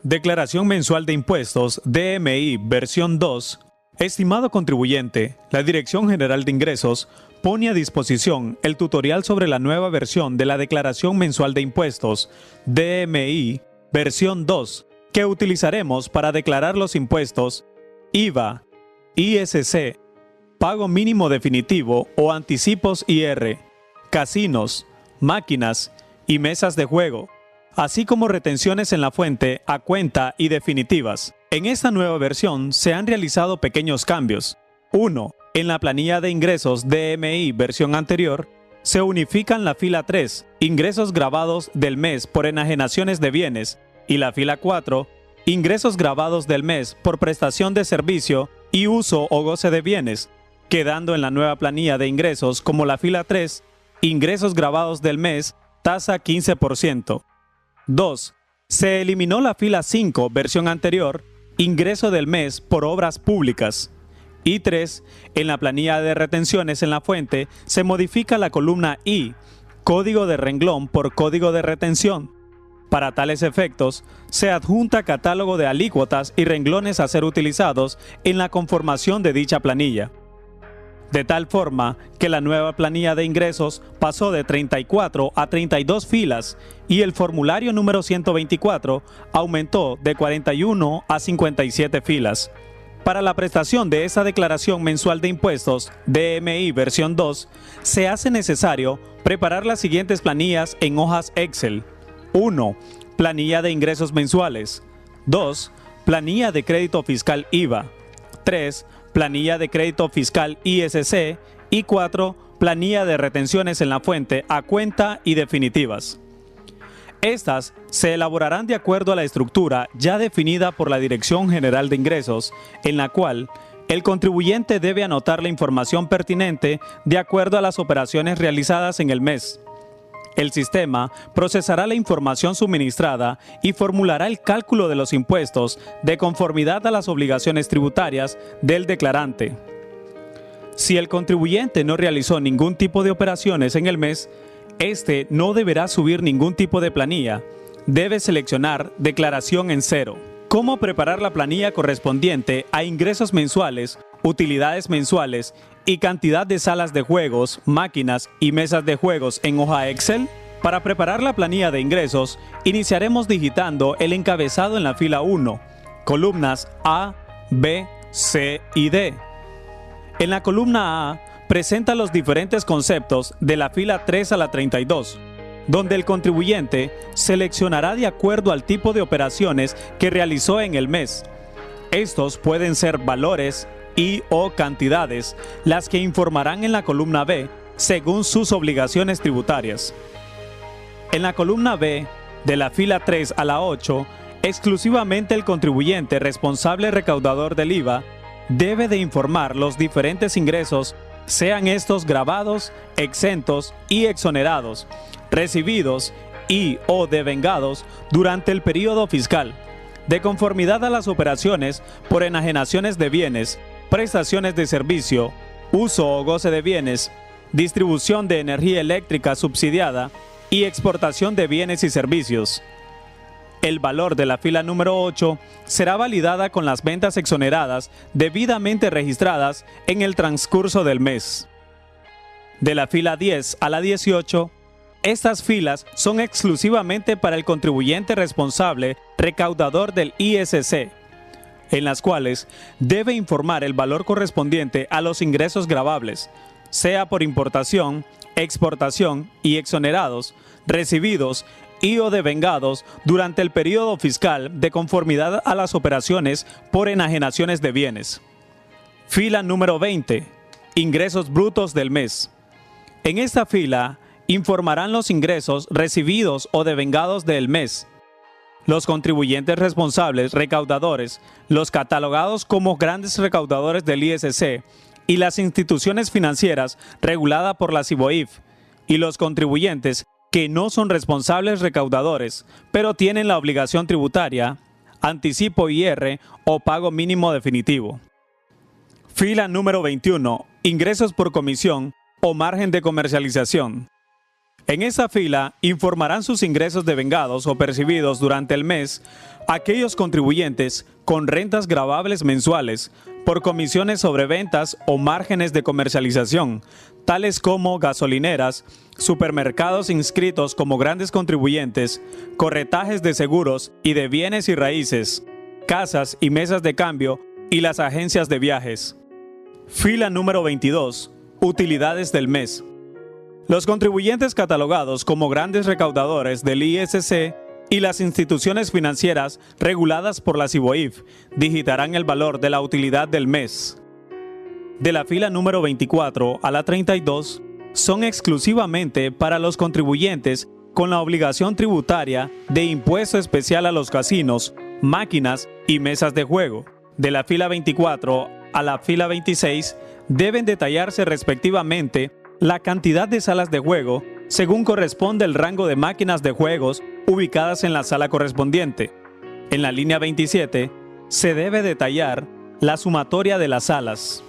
Declaración Mensual de Impuestos, DMI, versión 2. Estimado contribuyente, la Dirección General de Ingresos pone a disposición el tutorial sobre la nueva versión de la Declaración Mensual de Impuestos, DMI, versión 2, que utilizaremos para declarar los impuestos IVA, ISC, pago mínimo definitivo o anticipos IR, casinos, máquinas y mesas de juego, así como retenciones en la fuente a cuenta y definitivas. En esta nueva versión se han realizado pequeños cambios. 1. En la planilla de ingresos DMI versión anterior, se unifican la fila 3, ingresos grabados del mes por enajenaciones de bienes, y la fila 4, ingresos grabados del mes por prestación de servicio y uso o goce de bienes, quedando en la nueva planilla de ingresos como la fila 3, ingresos grabados del mes, tasa 15%. 2. Se eliminó la fila 5, versión anterior, ingreso del mes por obras públicas. Y 3. En la planilla de retenciones en la fuente se modifica la columna I, código de renglón por código de retención. Para tales efectos, se adjunta catálogo de alícuotas y renglones a ser utilizados en la conformación de dicha planilla. De tal forma que la nueva planilla de ingresos pasó de 34 a 32 filas y el formulario número 124 aumentó de 41 a 57 filas. Para la prestación de esa declaración mensual de impuestos, DMI versión 2, se hace necesario preparar las siguientes planillas en hojas Excel. 1. Planilla de ingresos mensuales. 2. Planilla de crédito fiscal IVA. 3. Planilla de crédito fiscal ISC. Y 4. Planilla de retenciones en la fuente a cuenta y definitivas. Estas se elaborarán de acuerdo a la estructura ya definida por la Dirección General de Ingresos, en la cual el contribuyente debe anotar la información pertinente de acuerdo a las operaciones realizadas en el mes. El sistema procesará la información suministrada y formulará el cálculo de los impuestos de conformidad a las obligaciones tributarias del declarante. Si el contribuyente no realizó ningún tipo de operaciones en el mes, este no deberá subir ningún tipo de planilla. Debe seleccionar declaración en cero. ¿Cómo preparar la planilla correspondiente a ingresos mensuales, utilidades mensuales y cantidad de salas de juegos, máquinas y mesas de juegos en hoja Excel? Para preparar la planilla de ingresos, iniciaremos digitando el encabezado en la fila 1, columnas A, B, C y D. En la columna A, presenta los diferentes conceptos de la fila 3 a la 32, donde el contribuyente seleccionará de acuerdo al tipo de operaciones que realizó en el mes. Estos pueden ser valores y o cantidades, las que informarán en la columna B según sus obligaciones tributarias. En la columna B, de la fila 3 a la 8, exclusivamente el contribuyente responsable recaudador del IVA debe de informar los diferentes ingresos, sean estos grabados, exentos y exonerados, recibidos y o devengados durante el período fiscal, de conformidad a las operaciones por enajenaciones de bienes, prestaciones de servicio, uso o goce de bienes, distribución de energía eléctrica subsidiada y exportación de bienes y servicios. El valor de la fila número 8 será validada con las ventas exoneradas debidamente registradas en el transcurso del mes. De la fila 10 a la 18, estas filas son exclusivamente para el contribuyente responsable recaudador del ISC, en las cuales debe informar el valor correspondiente a los ingresos gravables, sea por importación, exportación y exonerados, recibidos y o devengados durante el período fiscal de conformidad a las operaciones por enajenaciones de bienes. Fila número 20. Ingresos brutos del mes. En esta fila informarán los ingresos recibidos o devengados del mes. Los contribuyentes responsables recaudadores, los catalogados como grandes recaudadores del ISC y las instituciones financieras reguladas por la CIBOIF, y los contribuyentes que no son responsables recaudadores, pero tienen la obligación tributaria, anticipo IR o pago mínimo definitivo. Fila número 21. Ingresos por comisión o margen de comercialización. En esa fila informarán sus ingresos devengados o percibidos durante el mes aquellos contribuyentes con rentas gravables mensuales por comisiones sobre ventas o márgenes de comercialización, tales como gasolineras, supermercados inscritos como grandes contribuyentes, corretajes de seguros y de bienes y raíces, casas y mesas de cambio y las agencias de viajes. Fila número 22. Utilidades del mes. Los contribuyentes catalogados como grandes recaudadores del ISC y las instituciones financieras reguladas por la CIBOIF digitarán el valor de la utilidad del mes. De la fila número 24 a la 32 son exclusivamente para los contribuyentes con la obligación tributaria de impuesto especial a los casinos, máquinas y mesas de juego. De la fila 24 a la fila 26 deben detallarse respectivamente la cantidad de salas de juego según corresponde el rango de máquinas de juegos ubicadas en la sala correspondiente. En la línea 27 se debe detallar la sumatoria de las salas.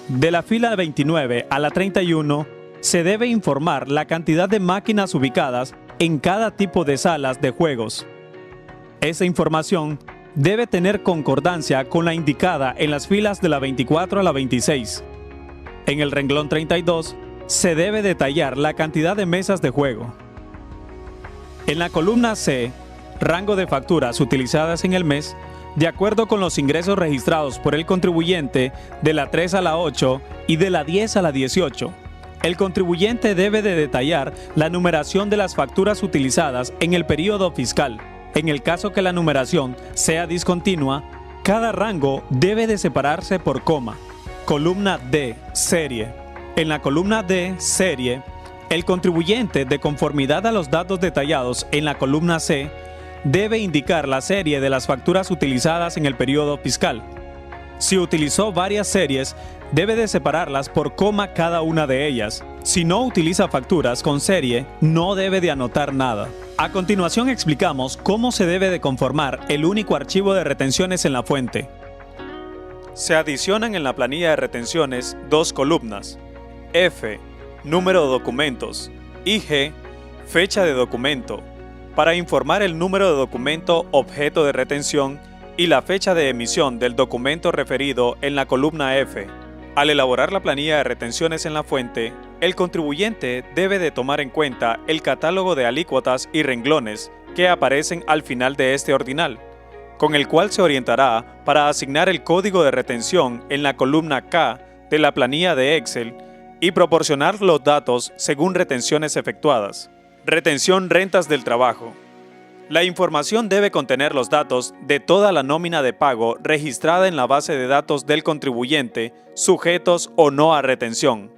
De la fila 29 a la 31 se debe informar la cantidad de máquinas ubicadas en cada tipo de salas de juegos. Esa información debe tener concordancia con la indicada en las filas de la 24 a la 26. En el renglón 32 se debe detallar la cantidad de mesas de juego. En la columna C, rango de facturas utilizadas en el mes, de acuerdo con los ingresos registrados por el contribuyente de la 3 a la 8 y de la 10 a la 18. El contribuyente debe de detallar la numeración de las facturas utilizadas en el periodo fiscal. En el caso que la numeración sea discontinua, cada rango debe de separarse por coma. Columna D, serie. En la columna D, serie, el contribuyente, de conformidad a los datos detallados en la columna C, debe indicar la serie de las facturas utilizadas en el periodo fiscal. Si utilizó varias series, debe de separarlas por coma cada una de ellas. Si no utiliza facturas con serie, no debe de anotar nada. A continuación explicamos cómo se debe de conformar el único archivo de retenciones en la fuente. Se adicionan en la planilla de retenciones dos columnas: F, número de documentos, y G, fecha de documento, para informar el número de documento objeto de retención y la fecha de emisión del documento referido en la columna F. Al elaborar la planilla de retenciones en la fuente, el contribuyente debe de tomar en cuenta el catálogo de alícuotas y renglones que aparecen al final de este ordinal, con el cual se orientará para asignar el código de retención en la columna K de la planilla de Excel y proporcionar los datos según retenciones efectuadas. Retención rentas del trabajo. La información debe contener los datos de toda la nómina de pago registrada en la base de datos del contribuyente, sujetos o no a retención,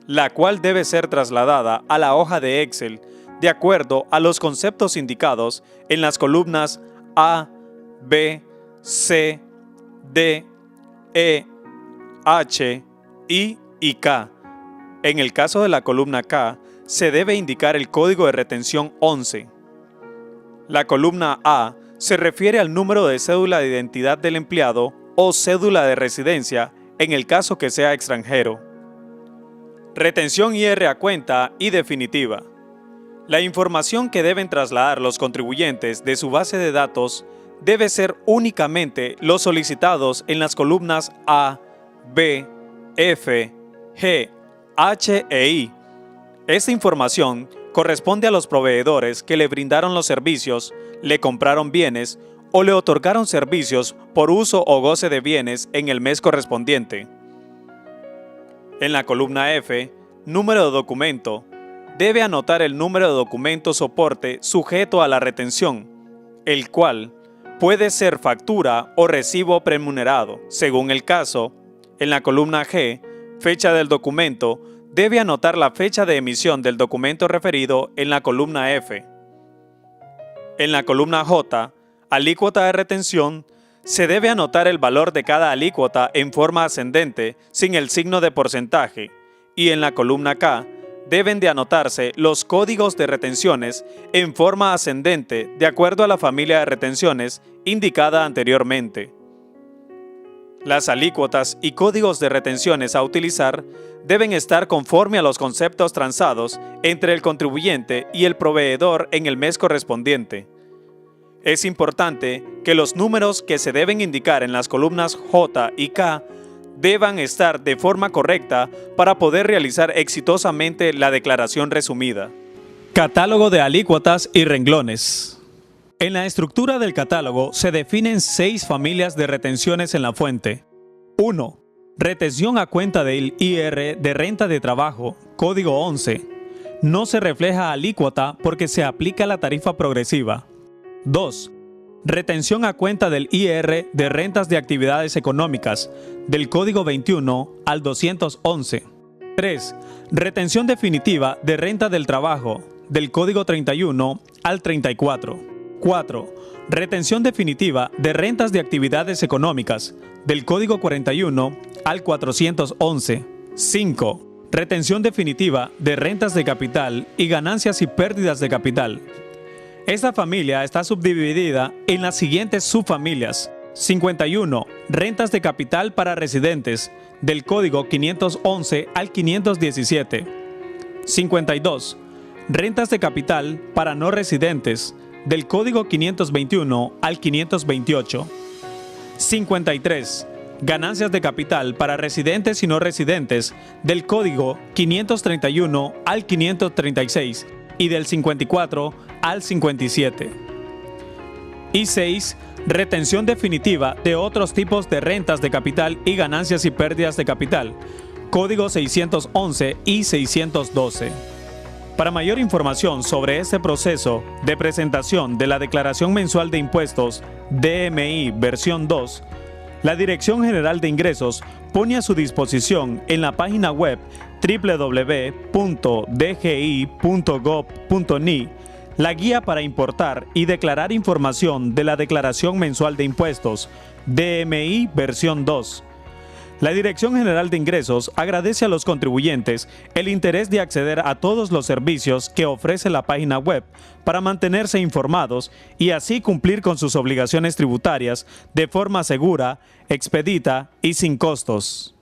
la cual debe ser trasladada a la hoja de Excel de acuerdo a los conceptos indicados en las columnas A, B, C, D, E, H, I y K. En el caso de la columna K, se debe indicar el código de retención 11. La columna A se refiere al número de cédula de identidad del empleado o cédula de residencia en el caso que sea extranjero. Retención IR a cuenta y definitiva. La información que deben trasladar los contribuyentes de su base de datos debe ser únicamente los solicitados en las columnas A, B, F, G, H e I. Esta información corresponde a los proveedores que le brindaron los servicios, le compraron bienes o le otorgaron servicios por uso o goce de bienes en el mes correspondiente. En la columna F, número de documento, debe anotar el número de documento soporte sujeto a la retención, el cual puede ser factura o recibo premunerado, según el caso. En la columna G, fecha del documento, debe anotar la fecha de emisión del documento referido en la columna F. En la columna J, alícuota de retención, se debe anotar el valor de cada alícuota en forma ascendente sin el signo de porcentaje, y en la columna K deben de anotarse los códigos de retenciones en forma ascendente de acuerdo a la familia de retenciones indicada anteriormente. Las alícuotas y códigos de retenciones a utilizar deben estar conforme a los conceptos transados entre el contribuyente y el proveedor en el mes correspondiente. Es importante que los números que se deben indicar en las columnas J y K deban estar de forma correcta para poder realizar exitosamente la declaración resumida. Catálogo de alícuotas y renglones. En la estructura del catálogo se definen 6 familias de retenciones en la fuente. 1. Retención a cuenta del IR de renta de trabajo, código 11. No se refleja alícuota porque se aplica la tarifa progresiva. 2. Retención a cuenta del IR de rentas de actividades económicas, del código 21 al 211. 3. Retención definitiva de renta del trabajo, del código 31 al 34. 4. Retención definitiva de rentas de actividades económicas, del código 41 al 411. 5. Retención definitiva de rentas de capital y ganancias y pérdidas de capital. Esta familia está subdividida en las siguientes subfamilias. 51. Rentas de capital para residentes, del código 511 al 517. 52. Rentas de capital para no residentes, del código 521 al 528. 53. Ganancias de capital para residentes y no residentes, del código 531 al 536 y del 54 al 57. Y 6. Retención definitiva de otros tipos de rentas de capital y ganancias y pérdidas de capital, código 611 y 612. Para mayor información sobre este proceso de presentación de la Declaración Mensual de Impuestos DMI versión 2, la Dirección General de Ingresos pone a su disposición en la página web www.dgi.gov.ni la guía para importar y declarar información de la Declaración Mensual de Impuestos DMI versión 2. La Dirección General de Ingresos agradece a los contribuyentes el interés de acceder a todos los servicios que ofrece la página web para mantenerse informados y así cumplir con sus obligaciones tributarias de forma segura, expedita y sin costos.